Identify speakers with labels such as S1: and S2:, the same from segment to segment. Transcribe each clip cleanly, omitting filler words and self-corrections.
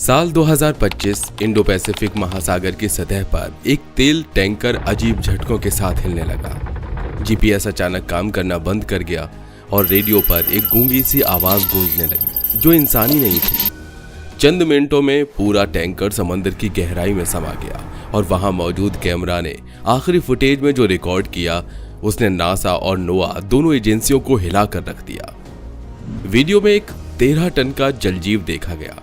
S1: साल 2025 Indo Pacific महासागर की सतह पर एक तेल टैंकर अजीब झटकों के साथ हिलने लगा। जीपीएस अचानक काम करना बंद कर गया और रेडियो पर एक गूंगी सी आवाज गूंजने लगी जो इंसानी नहीं थी। चंद मिनटों में पूरा टैंकर समंदर की गहराई में समा गया और वहां मौजूद कैमरा ने आखिरी फुटेज में जो रिकॉर्ड किया उसने नासा और नोआ दोनों एजेंसियों को हिला कर रख दिया। वीडियो में एक 13 टन का जलजीव देखा गया।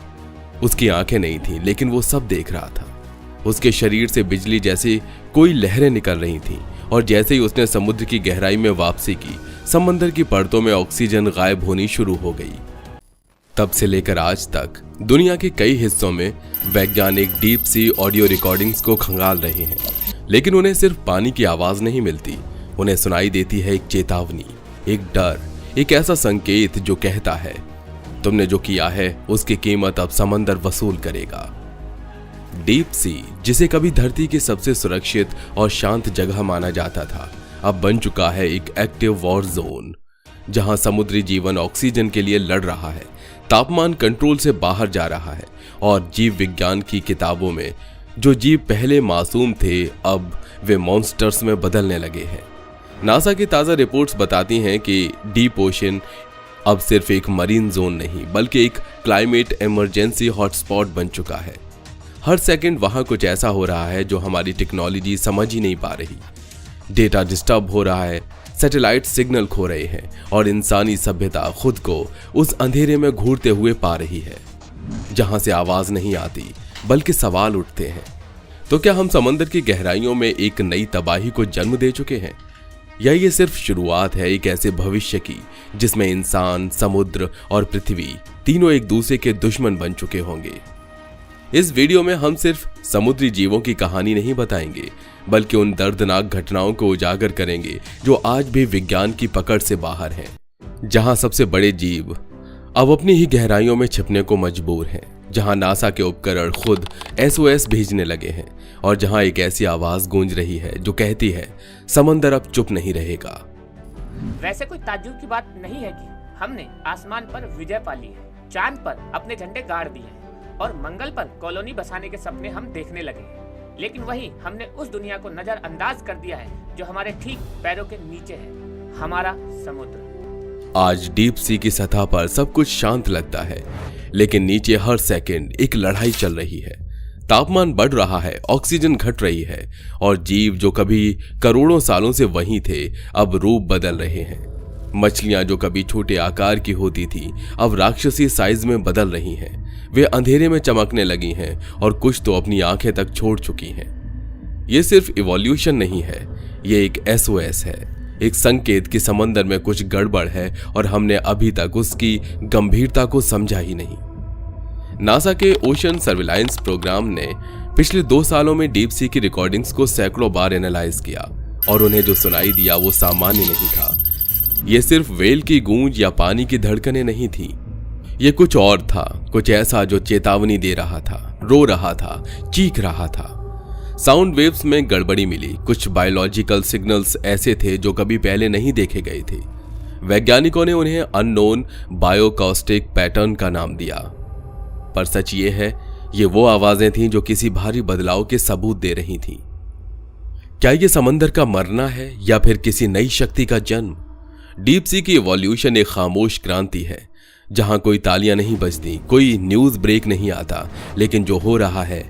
S1: उसकी आंखें नहीं थी लेकिन वो सब देख रहा था। उसके शरीर से बिजली जैसी कोई लहरें निकल रही थीं और जैसे ही उसने समुद्र की गहराई में वापसी की, समंदर की परतों में ऑक्सीजन गायब होनी शुरू हो गई। तब से लेकर आज तक दुनिया के कई हिस्सों में वैज्ञानिक डीप सी ऑडियो रिकॉर्डिंग्स को खंगाल रहे हैं, लेकिन उन्हें सिर्फ पानी की आवाज नहीं मिलती। उन्हें सुनाई देती है एक चेतावनी, एक डर, एक ऐसा संकेत जो कहता है तुमने जो किया है उसकी कीमत अब समंदर वसूल करेगा। डीप सी, जिसे कभी धरती की सबसे सुरक्षित और शांत जगह माना जाता था, अब बन चुका है एक एक्टिव वॉर जोन जहां समुद्री जीवन ऑक्सीजन के लिए लड़ रहा है, तापमान कंट्रोल से बाहर जा रहा है और जीव विज्ञान की किताबों में जो जीव पहले मासूम थे अब वे मॉन्स्टर्स में बदलने लगे हैं। नासा की ताजा रिपोर्ट्स बताती हैं कि डीप ओशन अब सिर्फ एक मरीन जोन नहीं बल्कि एक क्लाइमेट इमरजेंसी हॉटस्पॉट बन चुका है। हर सेकंड वहां कुछ ऐसा हो रहा है जो हमारी टेक्नोलॉजी समझ ही नहीं पा रही। डेटा डिस्टर्ब हो रहा है, सैटेलाइट सिग्नल खो रहे हैं और इंसानी सभ्यता खुद को उस अंधेरे में घूरते हुए पा रही है जहां से आवाज नहीं आती बल्कि सवाल उठते हैं। तो क्या हम समंदर की गहराइयों में एक नई तबाही को जन्म दे चुके हैं, या ये सिर्फ शुरुआत है एक ऐसे भविष्य की जिसमें इंसान, समुद्र और पृथ्वी तीनों एक दूसरे के दुश्मन बन चुके होंगे? इस वीडियो में हम सिर्फ समुद्री जीवों की कहानी नहीं बताएंगे बल्कि उन दर्दनाक घटनाओं को उजागर करेंगे जो आज भी विज्ञान की पकड़ से बाहर हैं, जहां सबसे बड़े जीव अब अपनी ही गहराइयों में छिपने को मजबूर हैं, जहां नासा के उपकरण खुद SOS भेजने लगे हैं और जहां एक ऐसी आवाज गूंज रही है जो कहती है समंदर अब चुप नहीं रहेगा।
S2: वैसे कोई ताज्जुब की बात नहीं है कि हमने आसमान पर विजय पा ली है, चांद पर अपने झंडे गाड़ दिए हैं और मंगल पर कॉलोनी बसाने के सपने हम देखने लगे हैं। लेकिन वहीं हमने उस दुनिया को नजरअंदाज कर दिया है जो हमारे ठीक पैरों के नीचे है, हमारा समुद्र।
S1: आज डीप सी की सतह पर सब कुछ शांत लगता है, लेकिन नीचे हर सेकंड एक लड़ाई चल रही है। तापमान बढ़ रहा है, ऑक्सीजन घट रही है और जीव जो कभी करोड़ों सालों से वहीं थे अब रूप बदल रहे हैं। मछलियां जो कभी छोटे आकार की होती थी अब राक्षसी साइज में बदल रही हैं। वे अंधेरे में चमकने लगी हैं और कुछ तो अपनी आंखें तक छोड़ चुकी हैं। ये सिर्फ इवोल्यूशन नहीं है, ये एक SOS है, एक संकेत कि समंदर में कुछ गड़बड़ है और हमने अभी तक उसकी गंभीरता को समझा ही नहीं। नासा के ओशन सर्विलांस प्रोग्राम ने पिछले 2 सालों में डीप सी की रिकॉर्डिंग्स को सैकड़ों बार एनालाइज किया और उन्हें जो सुनाई दिया वो सामान्य नहीं था। ये सिर्फ वेल की गूंज या पानी की धड़कनें नहीं थी, ये कुछ और था, कुछ ऐसा जो चेतावनी दे रहा था, रो रहा था, चीख रहा था। साउंड वेव्स में गड़बड़ी मिली, कुछ बायोलॉजिकल सिग्नल्स ऐसे थे जो कभी पहले नहीं देखे गए थे। वैज्ञानिकों ने उन्हें अननोन बायोकॉस्टिक पैटर्न का नाम दिया, पर सच ये है ये वो आवाजें थीं जो किसी भारी बदलाव के सबूत दे रही थीं। क्या ये समंदर का मरना है या फिर किसी नई शक्ति का जन्म? डीप सी की इवोल्यूशन एक खामोश क्रांति है जहां कोई तालियां नहीं बजती, कोई न्यूज ब्रेक नहीं आता, लेकिन जो हो रहा है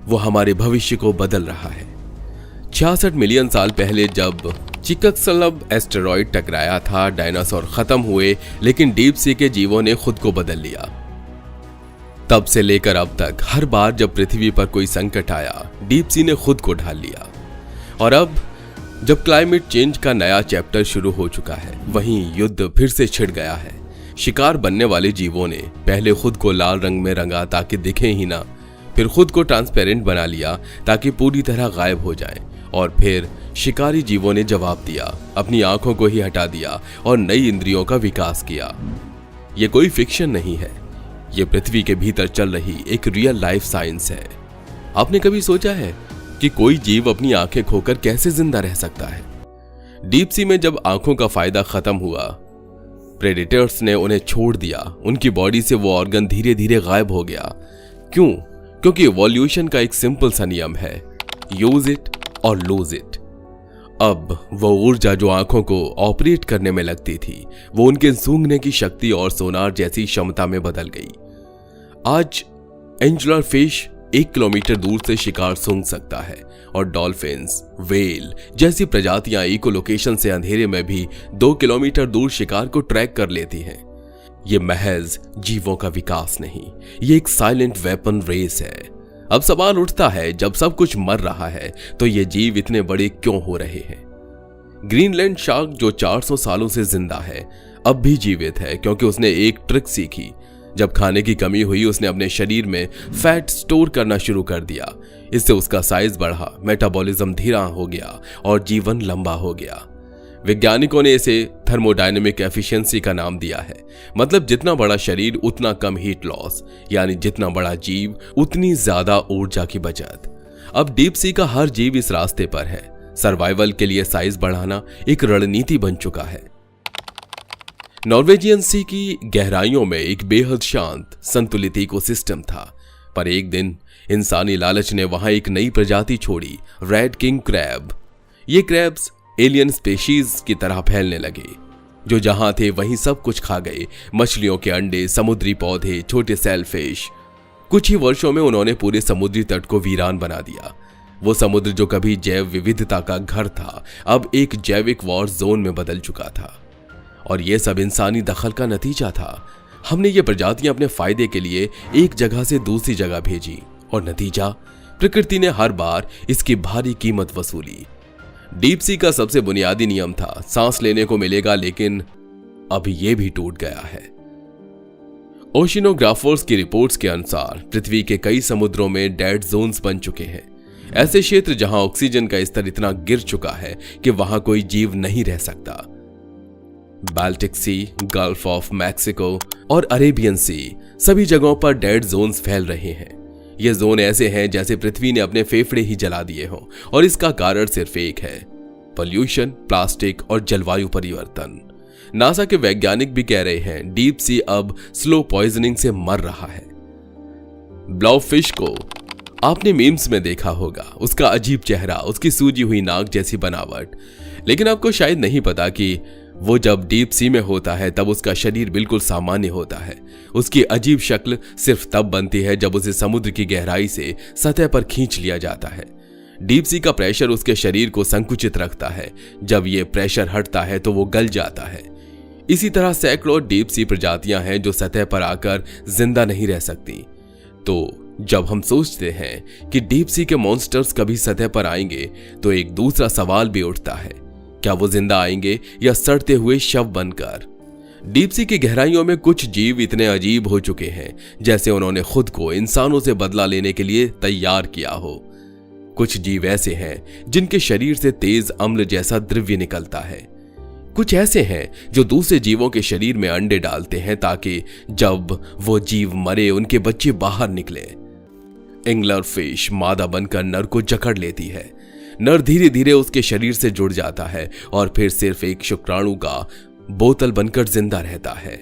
S1: वो हमारे भविष्य को बदल रहा है। 66 मिलियन साल पहले जब चिककसलब एस्टेरॉयड टकराया था, डायनासोर खत्म हुए, लेकिन डीप सी के जीवों ने खुद को बदल लिया। तब से लेकर अब तक हर बार जब पृथ्वी पर कोई संकट आया, डीप सी ने खुद को ढाल लिया। और अब जब क्लाइमेट चेंज का नया चैप्टर शुरू हो चुका है, वहीं युद्ध फिर से छिड़ गया है। शिकार बनने वाले जीवों ने पहले खुद को लाल रंग में रंगा ताकि दिखे ही ना, फिर खुद को ट्रांसपेरेंट बना लिया ताकि पूरी तरह गायब हो जाए, और फिर शिकारी जीवों ने जवाब दिया, अपनी आंखों को ही हटा दिया और नई इंद्रियों का विकास किया। यह कोई फिक्शन नहीं है, यह पृथ्वी के भीतर चल रही एक रियल लाइफ साइंस है। आपने कभी सोचा है कि कोई जीव अपनी आंखें खोकर कैसे जिंदा रह सकता है? डीप सी में जब आंखों का फायदा खत्म हुआ, प्रेडेटर्स ने उन्हें छोड़ दिया, उनकी बॉडी से वो ऑर्गन धीरे धीरे गायब हो गया। क्यों? क्योंकि इवोल्यूशन का एक सिंपल सा नियम है, यूज इट और लूज इट। अब वो ऊर्जा जो आंखों को ऑपरेट करने में लगती थी, वो उनके सूंघने की शक्ति और सोनार जैसी क्षमता में बदल गई। आज एंजुलर फिश 1 किलोमीटर दूर से शिकार सूंघ सकता है और डॉल्फिन्स, वेल जैसी प्रजातियां इको लोकेशन से अंधेरे में भी 2 किलोमीटर दूर शिकार को ट्रैक कर लेती हैं। ये महज जीवों का विकास नहीं, ये एक साइलेंट वेपन रेस है। अब सवाल उठता है, जब सब कुछ मर रहा है तो ये जीव इतने बड़े क्यों हो रहे हैं? ग्रीनलैंड शार्क जो 400 सालों से जिंदा है, अब भी जीवित है क्योंकि उसने एक ट्रिक सीखी। जब खाने की कमी हुई, उसने अपने शरीर में फैट स्टोर करना शुरू कर दिया। इससे उसका साइज बढ़ा, मेटाबॉलिज्म धीरा हो गया और जीवन लंबा हो गया। वैज्ञानिकों ने इसे थर्मोडायनेमिक एफिशिएंसी का नाम दिया है। मतलब जितना बड़ा शरीर उतना कम हीट लॉस, यानी जितना बड़ा जीव उतनी ज्यादा ऊर्जा की बचत। अब डीप सी का हर जीव इस रास्ते पर है। सर्वाइवल के लिए साइज बढ़ाना एक रणनीति बन चुका है। नॉर्वेजियन सी की गहराइयों में एक बेहद शांत संतुलित इकोसिस्टम था, पर एक दिन इंसानी लालच ने वहां एक नई प्रजाति छोड़ी, रेड किंग क्रैब। ये क्रैब्स एलियन स्पेशीज की तरह फैलने लगे, जो जहां थे वहीं सब कुछ खा गए। मछलियों के अंडे, समुद्री पौधे, छोटे सेलफिश। कुछ ही वर्षों में उन्होंने पूरे समुद्री तट को वीरान बना दिया। वो समुद्र जो कभी जैव विविधता का घर था, अब एक जैविक वॉर जोन में बदल चुका था। और यह सब इंसानी दखल का नतीजा था। हमने ये प्रजातियां अपने फायदे के लिए एक जगह से दूसरी जगह भेजी और नतीजा, प्रकृति ने हर बार इसकी भारी कीमत वसूली। डीप सी का सबसे बुनियादी नियम था, सांस लेने को मिलेगा, लेकिन अब यह भी टूट गया है। ओशिनोग्राफर्स की रिपोर्ट्स के अनुसार पृथ्वी के कई समुद्रों में डेड जोन्स बन चुके हैं। ऐसे क्षेत्र जहां ऑक्सीजन का स्तर इतना गिर चुका है कि वहां कोई जीव नहीं रह सकता। Baltic Sea, Gulf of Mexico और अरेबियन सी, सभी जगहों पर डेड जोन्स फैल रहे हैं। ये जोन ऐसे हैं जैसे पृथ्वी ने अपने फेफड़े ही जला दिए हों, और इसका कारण सिर्फ एक है, पोल्यूशन, प्लास्टिक और जलवायु परिवर्तन। नासा के वैज्ञानिक भी कह रहे हैं डीप सी अब स्लो पॉइजनिंग से मर रहा है। ब्लॉफिश को आपने मीम्स में देखा होगा, उसका अजीब चेहरा, उसकी सूजी हुई नाक जैसी बनावट। लेकिन आपको शायद नहीं पता कि वो जब डीप सी में होता है तब उसका शरीर बिल्कुल सामान्य होता है। उसकी अजीब शक्ल सिर्फ तब बनती है जब उसे समुद्र की गहराई से सतह पर खींच लिया जाता है। डीप सी का प्रेशर उसके शरीर को संकुचित रखता है। जब ये प्रेशर हटता है तो वो गल जाता है। इसी तरह सैकड़ों डीप सी प्रजातियां हैं जो सतह पर आकर जिंदा नहीं रह सकती। तो जब हम सोचते हैं कि डीप सी के मॉन्स्टर्स कभी सतह पर आएंगे, तो एक दूसरा सवाल भी उठता है, क्या वो जिंदा आएंगे या सड़ते हुए शव बनकर? डीप सी की गहराइयों में कुछ जीव इतने अजीब हो चुके हैं जैसे उन्होंने खुद को इंसानों से बदला लेने के लिए तैयार किया हो। कुछ जीव ऐसे हैं जिनके शरीर से तेज अम्ल जैसा द्रव्य निकलता है। कुछ ऐसे हैं जो दूसरे जीवों के शरीर में अंडे डालते हैं ताकि जब वो जीव मरे उनके बच्चे बाहर निकले। एंगलर फिश मादा बनकर नर को जकड़ लेती है। नर धीरे धीरे उसके शरीर से जुड़ जाता है और फिर सिर्फ एक शुक्राणु का बोतल बनकर जिंदा रहता है।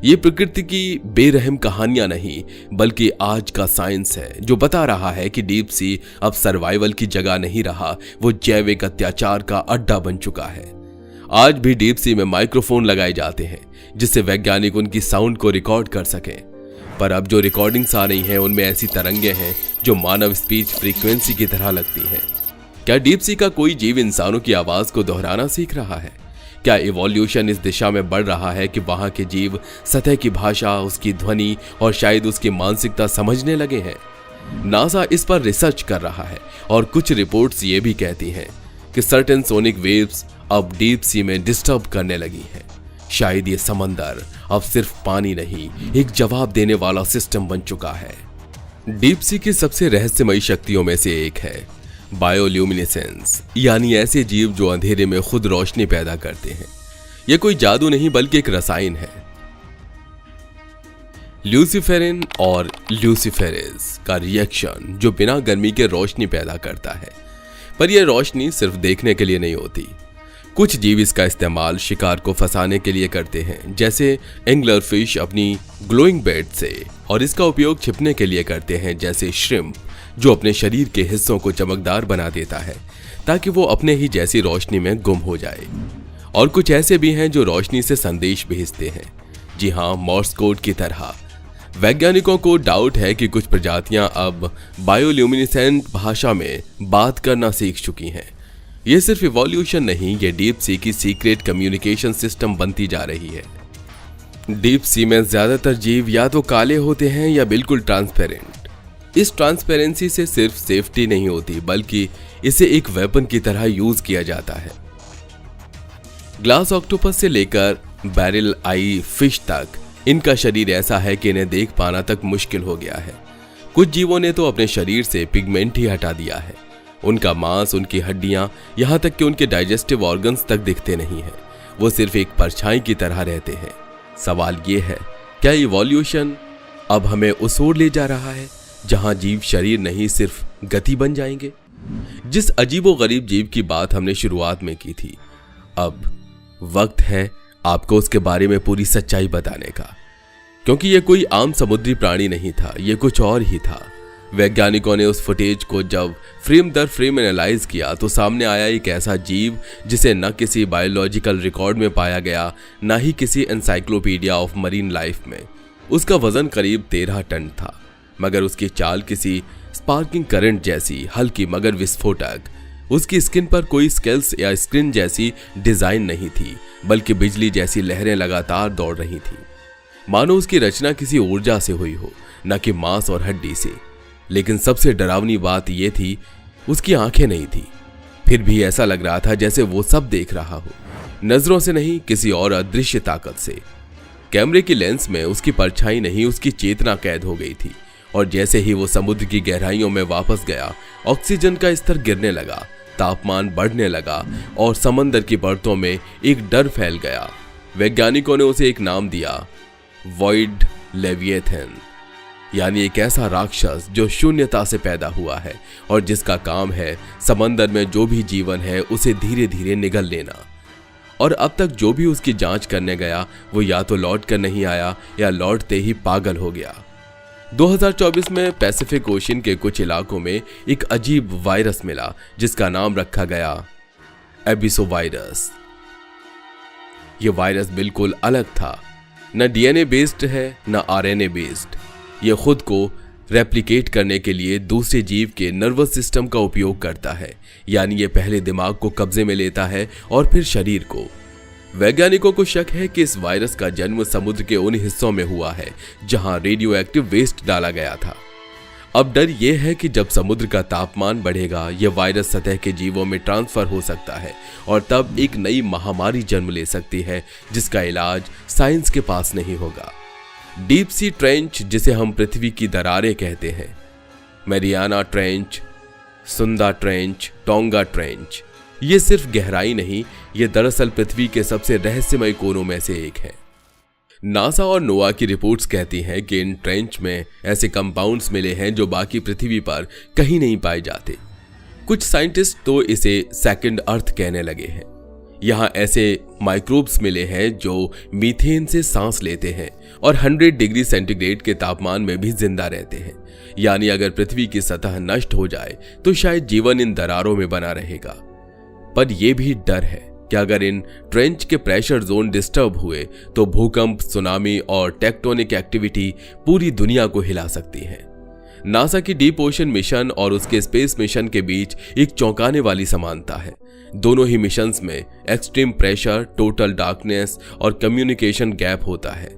S1: ये प्रकृति की बेरहम कहानियां नहीं, बल्कि आज का साइंस है जो बता रहा है कि डीप सी अब सर्वाइवल की जगह नहीं रहा, वो जैविक अत्याचार का अड्डा बन चुका है। आज भी डीप सी में माइक्रोफोन लगाए जाते हैं जिससे वैज्ञानिक उनकी साउंड को रिकॉर्ड कर सकें। पर अब जो रिकॉर्डिंग्स आ रही हैं उनमें ऐसी तरंगे हैं जो मानव स्पीच फ्रीक्वेंसी की तरह लगती हैं। क्या डीप सी का कोई जीव इंसानों की आवाज को दोहराना सीख रहा है? क्या इवोल्यूशन इस दिशा में बढ़ रहा है कि वहां के जीव सतह की भाषा, उसकी ध्वनि और शायद उसकी मानसिकता समझने लगे हैं? नासा इस पर रिसर्च कर रहा है और कुछ रिपोर्ट्स ये भी कहती हैं कि सर्टेन सोनिक वेव्स अब डीप सी में डिस्टर्ब करने लगी हैं। शायद ये समंदर अब सिर्फ पानी नहीं, एक जवाब देने वाला सिस्टम बन चुका है। डीप सी की सबसे रहस्यमयी शक्तियों में से एक है बायोल्यूमिनेसेंस, यानी ऐसे जीव जो अंधेरे में खुद रोशनी पैदा करते हैं। यह कोई जादू नहीं बल्कि एक रसायन है। ल्यूसीफेरिन और ल्यूसीफेरेज का रिएक्शन जो बिना गर्मी के रोशनी पैदा करता है। पर यह रोशनी सिर्फ देखने के लिए नहीं होती। कुछ जीव इसका इस्तेमाल शिकार को फंसाने के लिए करते हैं, जैसे एंगलर फिश अपनी ग्लोइंग बेड से, और इसका उपयोग छिपने के लिए करते हैं, जैसे श्रिम्प जो अपने शरीर के हिस्सों को चमकदार बना देता है ताकि वो अपने ही जैसी रोशनी में गुम हो जाए। और कुछ ऐसे भी हैं जो रोशनी से संदेश भेजते हैं, जी हाँ, मॉर्स कोड की तरह। वैज्ञानिकों को डाउट है कि कुछ प्रजातियां अब बायोल्यूमिनेसेंट भाषा में बात करना सीख चुकी हैं। ये सिर्फ इवोल्यूशन नहीं, ये डीप सी की सीक्रेट कम्युनिकेशन सिस्टम बनती जा रही है। डीप सी में ज्यादातर जीव या तो काले होते हैं या बिल्कुल ट्रांसपेरेंट। इस ट्रांसपेरेंसी से सिर्फ सेफ्टी नहीं होती, बल्कि इसे एक वेपन की तरह यूज किया जाता है। ग्लास ऑक्टोपस से लेकर बैरल आई फिश तक इनका शरीर ऐसा है कि इन्हें देख पाना तक मुश्किल हो गया है। कुछ जीवों ने तो अपने शरीर से पिगमेंट ही हटा दिया है। उनका मांस, उनकी हड्डियां, यहां तक कि उनके डाइजेस्टिव ऑर्गन्स तक दिखते नहीं हैं। वो सिर्फ एक परछाई की तरह रहते हैं। सवाल ये है, क्या इवोल्यूशन अब हमें उस ओर ले जा रहा है जहां जीव शरीर नहीं सिर्फ गति बन जाएंगे? जिस अजीबोगरीब जीव की बात हमने शुरुआत में की थी, अब वक्त है आपको उसके बारे में पूरी सच्चाई बताने का, क्योंकि यह कोई आम समुद्री प्राणी नहीं था, यह कुछ और ही था। वैज्ञानिकों ने उस फुटेज को जब फ्रेम दर फ्रेम एनालाइज किया तो सामने आया एक ऐसा जीव जिसे न किसी बायोलॉजिकल रिकॉर्ड में पाया गया, न ही किसी एनसाइक्लोपीडिया ऑफ मरीन लाइफ में। उसका वजन करीब 13 टन था, मगर उसकी चाल किसी स्पार्किंग करंट जैसी हल्की मगर विस्फोटक। उसकी स्किन पर कोई स्केल्स या स्क्रीन जैसी डिजाइन नहीं थी, बल्कि बिजली जैसी लहरें लगातार दौड़ रही थी, मानो उसकी रचना किसी ऊर्जा से हुई हो, न कि मांस और हड्डी से। लेकिन सबसे डरावनी बात यह थी, उसकी आंखें नहीं थी। फिर भी ऐसा लग रहा था जैसे वो सब देख रहा हो, नजरों से नहीं, किसी और अदृश्य ताकत से। कैमरे की लेंस में उसकी परछाई नहीं, उसकी चेतना कैद हो गई थी। और जैसे ही वो समुद्र की गहराइयों में वापस गया, ऑक्सीजन का स्तर गिरने लगा, तापमान बढ़ने लगा और समंदर की परतों में एक डर फैल गया। वैज्ञानिकों ने उसे एक नाम दिया, वॉइड लेविएथन, यानी एक ऐसा राक्षस जो शून्यता से पैदा हुआ है और जिसका काम है समंदर में जो भी जीवन है उसे धीरे धीरे निगल लेना। और अब तक जो भी उसकी जांच करने गया वो या तो लौट कर नहीं आया या लौटते ही पागल हो गया। 2024 में पैसिफिक ओशन के कुछ इलाकों में एक अजीब वायरस मिला जिसका नाम रखा गया एबिसो वायरस। यह वायरस बिल्कुल अलग था, न डीएनए बेस्ड है न आरएनए बेस्ड। यह खुद को रेप्लिकेट करने के लिए दूसरे जीव के नर्वस सिस्टम का उपयोग करता है, यानी यह पहले दिमाग को कब्जे में लेता है और फिर शरीर को। वैज्ञानिकों को शक है कि इस वायरस का जन्म समुद्र के उन हिस्सों में हुआ है जहां रेडियो एक्टिव वेस्ट डाला गया था। अब डर यह है कि जब समुद्र का तापमान बढ़ेगा, यह वायरस सतह के जीवों में ट्रांसफर हो सकता है और तब एक नई महामारी जन्म ले सकती है जिसका इलाज साइंस के पास नहीं होगा। डीप सी ट्रेंच, जिसे हम पृथ्वी की दरारें कहते हैं, Mariana trench, Sunda trench, tonga trench, ये सिर्फ गहराई नहीं, ये दरअसल पृथ्वी के सबसे रहस्यमय कोनों में से एक है। नासा और नोआ की रिपोर्ट्स कहती हैं कि इन ट्रेंच में ऐसे कंपाउंड्स मिले हैं जो बाकी पृथ्वी पर कहीं नहीं पाए जाते। कुछ साइंटिस्ट तो इसे सेकंड अर्थ कहने लगे हैं। यहाँ ऐसे माइक्रोब्स मिले हैं जो मीथेन से सांस लेते हैं और 100 डिग्री सेंटीग्रेड के तापमान में भी जिंदा रहते हैं। यानी अगर पृथ्वी की सतह नष्ट हो जाए तो शायद जीवन इन दरारों में बना रहेगा। पर यह भी डर है कि अगर इन ट्रेंच के प्रेशर जोन डिस्टर्ब हुए तो भूकंप, सुनामी और टेक्टोनिक एक्टिविटी पूरी दुनिया को हिला सकती है। नासा की डीप ओशन मिशन और उसके स्पेस मिशन के बीच एक चौंकाने वाली समानता है। दोनों ही मिशंस में एक्सट्रीम प्रेशर, टोटल डार्कनेस और कम्युनिकेशन गैप होता है।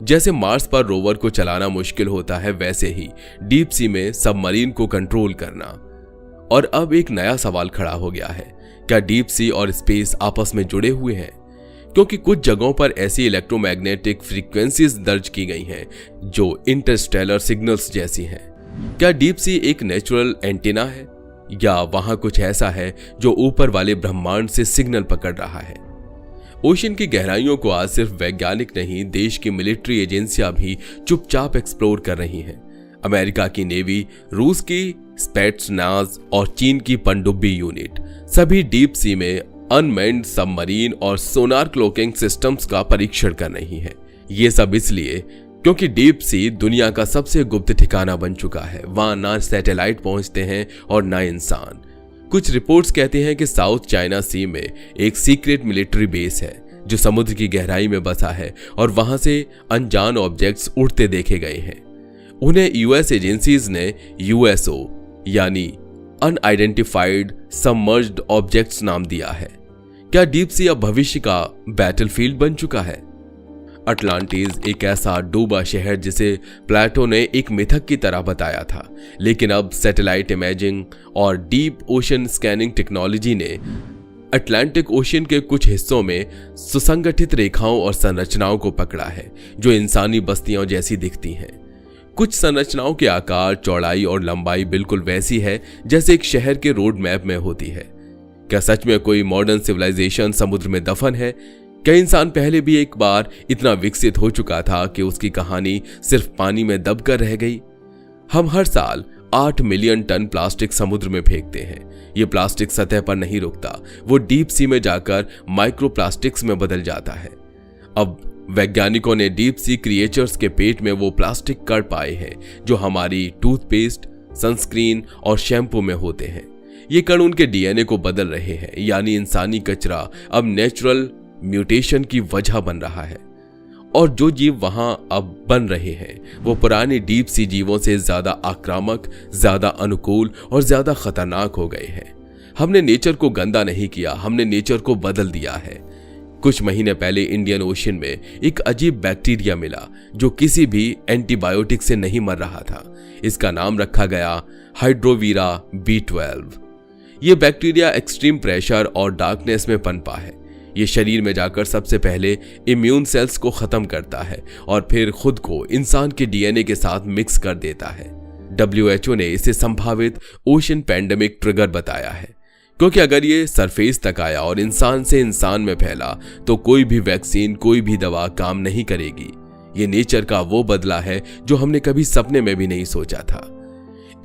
S1: जैसे मार्स पर रोवर को चलाना मुश्किल होता है, वैसे ही डीप सी में सबमरीन को कंट्रोल करना। और अब एक नया सवाल खड़ा हो गया है, क्या डीप सी और स्पेस आपस में जुड़े हुए हैं? क्योंकि कुछ जगहों पर ऐसी इलेक्ट्रोमैग्नेटिक फ्रीक्वेंसीज दर्ज की गई हैं जो इंटरस्टेलर सिग्नल्स जैसी हैं। क्या डीप सी एक नेचुरल एंटीना है या वहां कुछ ऐसा है जो ऊपर वाले ब्रह्मांड से सिग्नल पकड़ रहा है? ओशन की गहराइयों को आज सिर्फ वैज्ञानिक नहीं, देश की मिलिट्री एजेंसियां भी चुपचाप एक्सप्लोर कर रही हैं। अमेरिका की नेवी, रूस की स्पेट्सनाज और चीन की पनडुब्बी यूनिट सभी डीप सी में अनमैन्ड सबमरीन और सोनार क्लोकिंग सिस्टम्स का परीक्षण कर रही है। ये सब इसलिए क्योंकि डीप सी दुनिया का सबसे गुप्त ठिकाना बन चुका है। वहां ना सैटेलाइट पहुंचते हैं और ना इंसान। कुछ रिपोर्ट्स कहते हैं कि साउथ चाइना सी में एक सीक्रेट मिलिट्री बेस है जो समुद्र की गहराई में बसा है और वहां से अनजान ऑब्जेक्ट्स उड़ते देखे गए हैं। उन्हें यूएस एजेंसीज ने यूएसओ यानी अनआइडेंटिफाइड सबमर्ज्ड ऑब्जेक्ट्स नाम दिया है। क्या डीप सी अब भविष्य का बैटलफील्ड बन चुका है? अटलांटिस एक ऐसा डूबा शहर जिसे प्लेटो ने एक मिथक की तरह बताया था, लेकिन अब सैटेलाइट इमेजिंग और डीप ओशन स्कैनिंग टेक्नोलॉजी ने अटलांटिक ओशन के कुछ हिस्सों में सुसंगठित रेखाओं और संरचनाओं को पकड़ा है जो इंसानी बस्तियों जैसी दिखती हैं। कुछ संरचनाओं के आकार, चौड़ाई और लंबाई बिल्कुल वैसी है जैसे एक शहर के रोड मैप में होती है। क्या सच में कोई मॉडर्न सिविलाइजेशन समुद्र में दफन है? क्या इंसान पहले भी एक बार इतना विकसित हो चुका था कि उसकी कहानी सिर्फ पानी में दबकर रह गई? हम हर साल 8 मिलियन टन प्लास्टिक समुद्र में फेंकते हैं। ये प्लास्टिक सतह पर नहीं रुकता, वो डीप सी में जाकर माइक्रोप्लास्टिक्स में बदल जाता है। अब वैज्ञानिकों ने डीप सी क्रिएचर्स के पेट में वो प्लास्टिक कण पाए हैं जो हमारी टूथपेस्ट, सनस्क्रीन और शैम्पू में होते हैं। ये कण उनके डीएनए को बदल रहे हैं, यानी इंसानी कचरा अब नेचुरल म्यूटेशन की वजह बन रहा है। और जो जीव वहां अब बन रहे हैं वो पुराने डीप सी जीवों से ज्यादा आक्रामक, ज्यादा अनुकूल और ज्यादा खतरनाक हो गए हैं। हमने नेचर को गंदा नहीं किया, हमने नेचर को बदल दिया है। कुछ महीने पहले इंडियन ओशन में एक अजीब बैक्टीरिया मिला जो किसी भी एंटीबायोटिक से नहीं मर रहा था। इसका नाम रखा गया हाइड्रोवीरा B12। यह बैक्टीरिया एक्सट्रीम प्रेशर और डार्कनेस में पनपा है। ये शरीर में जाकर सबसे पहले इम्यून सेल्स को खत्म करता है और फिर खुद को इंसान के डीएनए के साथ मिक्स कर देता है। WHO ने इसे संभावित ओशन पैंडेमिक ट्रिगर बताया है, क्योंकि अगर ये सरफेस तक आया और इंसान से इंसान में फैला तो कोई भी वैक्सीन, कोई भी दवा काम नहीं करेगी। ये नेचर का वो बदला है जो हमने कभी सपने में भी नहीं सोचा था।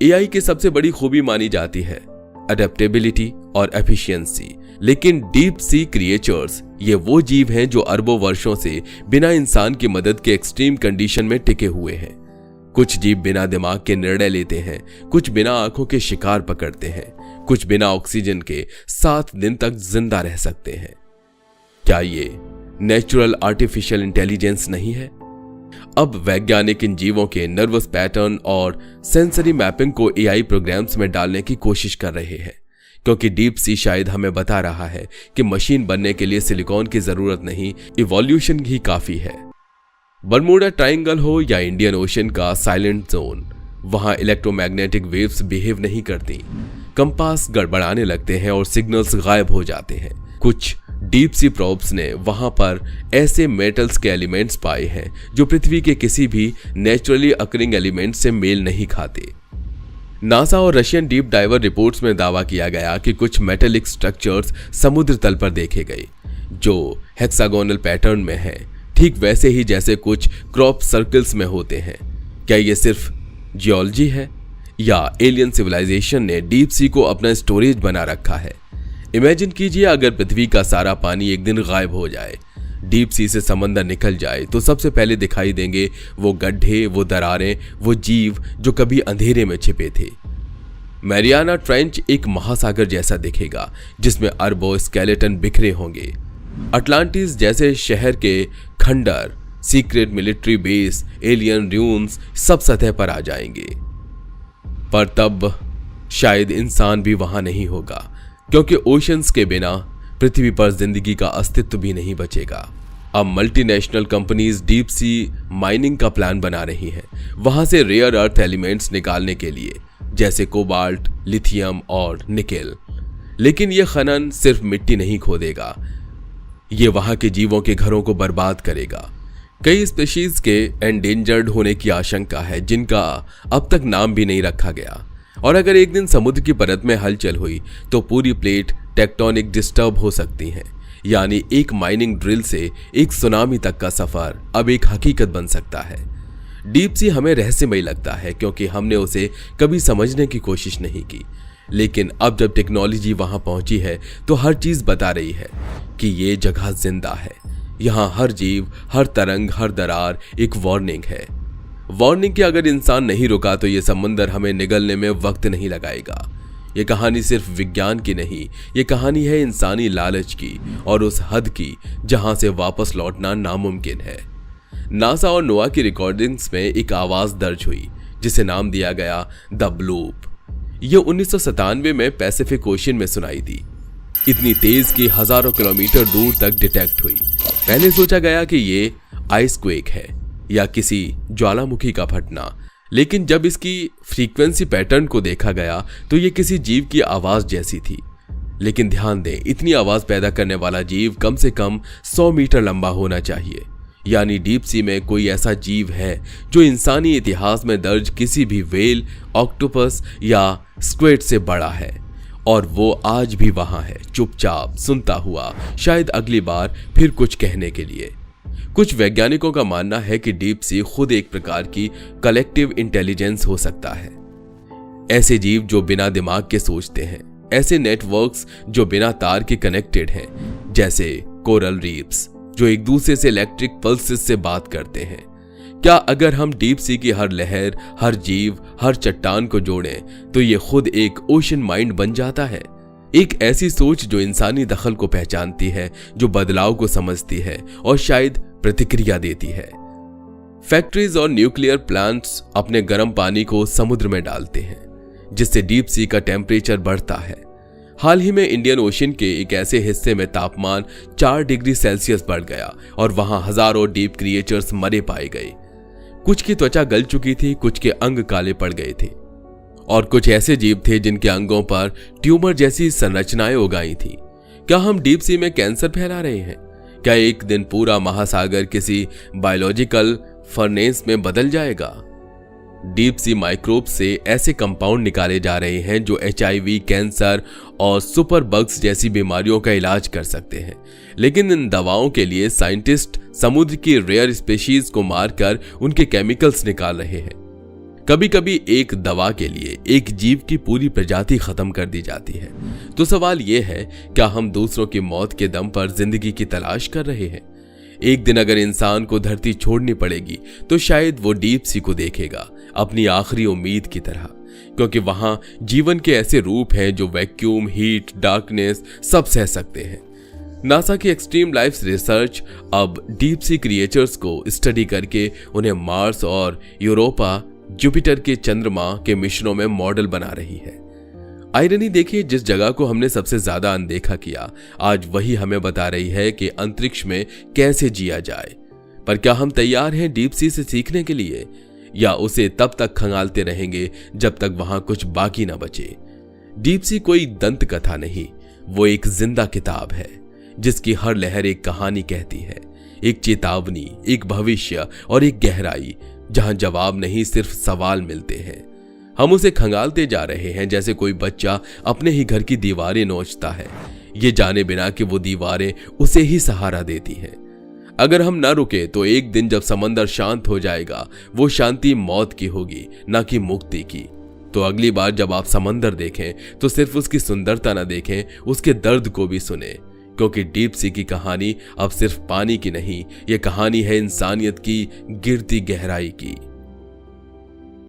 S1: AI की सबसे बड़ी खूबी मानी जाती है अडेप्टेबिलिटी और एफिशिएंसी, लेकिन डीप सी क्रिएचर्स ये वो जीव हैं जो अरबों वर्षों से बिना इंसान की मदद के एक्सट्रीम कंडीशन में टिके हुए हैं। कुछ जीव बिना दिमाग के निर्णय लेते हैं, कुछ बिना आंखों के शिकार पकड़ते हैं, कुछ बिना ऑक्सीजन के 7 दिन तक जिंदा रह सकते हैं। क्या ये नेचुरल आर्टिफिशियल इंटेलिजेंस नहीं है? अब वैज्ञानिक इन जीवों के नर्वस पैटर्न और सेंसरी मैपिंग को AI प्रोग्राम्स में डालने की कोशिश कर रहे हैं, क्योंकि डीप सी शायद हमें बता रहा है कि मशीन बनने के लिए सिलिकॉन की जरूरत नहीं, इवोल्यूशन ही काफी है। बरमूडा ट्रायंगल हो या इंडियन ओशन का साइलेंट जोन, वहां इलेक्ट्रोमैग्नेटिक वेव्स बिहेव नहीं करती। कंपास गड़बड़ाने लगते हैं और सिग्नल्स गायब हो जाते हैं। कुछ डीप सी प्रोब्स ने वहां पर ऐसे मेटल्स के एलिमेंट्स पाए हैं जो पृथ्वी के किसी भी नेचुरली अकरिंग एलिमेंट से मेल नहीं खाते। नासा और रशियन डीप डाइवर रिपोर्ट्स में दावा किया गया कि कुछ मेटेलिक स्ट्रक्चर्स समुद्र तल पर देखे गए जो हेक्सागोनल पैटर्न में हैं, ठीक वैसे ही जैसे कुछ क्रॉप सर्कल्स में होते हैं। क्या ये सिर्फ जियोलॉजी है या एलियन सिविलाइजेशन ने डीप सी को अपना स्टोरेज बना रखा है? इमेजिन कीजिए अगर पृथ्वी का सारा पानी एक दिन गायब हो जाए, डीप सी से समंदर निकल जाए, तो सबसे पहले दिखाई देंगे वो गड्ढे, वो दरारें, वो जीव जो कभी अंधेरे में छिपे थे। मैरियाना ट्रेंच एक महासागर जैसा दिखेगा जिसमें अरबों स्केलेटन बिखरे होंगे। अटलांटिस जैसे शहर के खंडर, सीक्रेट मिलिट्री बेस, एलियन र्यून्स सब सतह पर आ जाएंगे। पर तब शायद इंसान भी वहां नहीं होगा, क्योंकि ओशंस के बिना पृथ्वी पर जिंदगी का अस्तित्व भी नहीं बचेगा। अब multinational companies deep sea mining का प्लान बना रही हैं, वहां से रेयर अर्थ एलिमेंट्स निकालने के लिए, जैसे कोबाल्ट, लिथियम और निकेल। लेकिन यह खनन सिर्फ मिट्टी नहीं खोदेगा, ये वहां के जीवों के घरों को बर्बाद करेगा। कई स्पीशीज के एंडेंजर्ड होने की आशंका है जिनका अब तक नाम भी नहीं रखा गया। और अगर एक दिन समुद्र की परत में हलचल हुई तो पूरी प्लेट टेक्टोनिक डिस्टर्ब हो सकती है, यानी एक माइनिंग ड्रिल से एक सुनामी तक का सफर अब एक हकीकत बन सकता है। डीप सी हमें रहस्यमय लगता है क्योंकि हमने उसे कभी समझने की कोशिश नहीं की। लेकिन अब जब टेक्नोलॉजी वहां पहुंची है तो हर चीज बता रही है कि ये जगह जिंदा है। यहाँ हर जीव, हर तरंग, हर दरार एक वार्निंग है। वार्निंग कि अगर इंसान नहीं रुका तो ये समंदर हमें निगलने में वक्त नहीं लगाएगा। ये कहानी सिर्फ विज्ञान की नहीं, ये कहानी है इंसानी लालच की और उस हद की जहां से वापस लौटना नामुमकिन है। नासा और नोआ की रिकॉर्डिंग्स में एक आवाज दर्ज हुई जिसे नाम दिया गया द ब्लूप। ये 1997 में पैसिफिक ओशन में सुनाई दी। इतनी तेज कि हजारों किलोमीटर दूर तक डिटेक्ट हुई। पहले सोचा गया कि ये आइसक्वेक है या किसी ज्वालामुखी का फटना, लेकिन जब इसकी फ्रीक्वेंसी पैटर्न को देखा गया तो ये किसी जीव की आवाज जैसी थी। लेकिन ध्यान दें, इतनी आवाज पैदा करने वाला जीव कम से कम 100 मीटर लंबा होना चाहिए। यानी डीप सी में कोई ऐसा जीव है जो इंसानी इतिहास में दर्ज किसी भी व्हेल, ऑक्टोपस या स्क्विड से बड़ा है। और वो आज भी वहां है, चुपचाप सुनता हुआ, शायद अगली बार फिर कुछ कहने के लिए। कुछ वैज्ञानिकों का मानना है कि डीप सी खुद एक प्रकार की कलेक्टिव इंटेलिजेंस हो सकता है। ऐसे जीव जो बिना दिमाग के सोचते हैं, ऐसे नेटवर्क्स जो बिना तार के कनेक्टेड हैं, जैसे कोरल रीफ्स जो एक दूसरे से इलेक्ट्रिक पल्सेस से बात करते हैं। क्या अगर हम डीप सी की हर लहर, हर जीव, हर चट्टान को जोड़ें तो ये खुद एक ओशन माइंड बन जाता है? एक ऐसी सोच जो इंसानी दखल को पहचानती है, जो बदलाव को समझती है और शायद प्रतिक्रिया देती है। फैक्ट्रीज और न्यूक्लियर प्लांट्स अपने गर्म पानी को समुद्र में डालते हैं, जिससे डीप सी का टेम्परेचर बढ़ता है। हाल ही में इंडियन ओशन के एक ऐसे हिस्से में तापमान 4 डिग्री सेल्सियस बढ़ गया और वहां हजारों डीप क्रिएचर्स मरे पाए गए। कुछ की त्वचा गल चुकी थी, कुछ के अंग काले पड़ गए थे और कुछ ऐसे जीव थे जिनके अंगों पर ट्यूमर जैसी संरचनाएं उगाई थी। क्या हम डीप सी में कैंसर फैला रहे हैं? क्या एक दिन पूरा महासागर किसी बायोलॉजिकल फर्नेस में बदल जाएगा? डीप सी माइक्रोब से ऐसे कंपाउंड निकाले जा रहे हैं जो HIV, कैंसर और सुपर बग्स जैसी बीमारियों का इलाज कर सकते हैं। लेकिन इन दवाओं के लिए साइंटिस्ट समुद्र की रेयर स्पीशीज को मारकर उनके केमिकल्स निकाल रहे हैं। कभी कभी एक दवा के लिए एक जीव की पूरी प्रजाति खत्म कर दी जाती है। तो सवाल यह है, क्या हम दूसरों की मौत के दम पर जिंदगी की तलाश कर रहे हैं? एक दिन अगर इंसान को धरती छोड़नी पड़ेगी तो शायद वो डीप सी को देखेगा अपनी आखिरी उम्मीद की तरह, क्योंकि वहां जीवन के ऐसे रूप हैं जो वैक्यूम, हीट, डार्कनेस सब सह सकते हैं। नासा की एक्सट्रीम लाइफ रिसर्च अब डीप सी क्रिएचर्स को स्टडी करके उन्हें मार्स और यूरोपा, जुपिटर के चंद्रमा के मिशनों में मॉडल बना रही है। आयरनी देखिए, जिस जगह को हमने सबसे ज्यादा अनदेखा किया, आज वही हमें बता रही है कि अंतरिक्ष में कैसे जिया जाए। पर क्या हम तैयार हैं डीप सी से सीखने के लिए, या उसे तब तक खंगालते रहेंगे जब तक वहां कुछ बाकी ना बचे? डीप सी कोई दंत कथा नहीं, वो एक जिंदा किताब है जिसकी हर लहर एक कहानी कहती है, एक चेतावनी, एक भविष्य और एक गहराई जहां जवाब नहीं सिर्फ सवाल मिलते हैं। हम उसे खंगालते जा रहे हैं जैसे कोई बच्चा अपने ही घर की दीवारें नोचता है, ये जाने बिना कि वो दीवारें उसे ही सहारा देती हैं। अगर हम न रुके तो एक दिन जब समंदर शांत हो जाएगा, वो शांति मौत की होगी, ना कि मुक्ति की। तो अगली बार जब आप समंदर देखें तो सिर्फ उसकी सुंदरता न देखें, उसके दर्द को भी सुने, क्योंकि डीप सी की कहानी अब सिर्फ पानी की नहीं, ये कहानी है इंसानियत की गिरती गहराई की।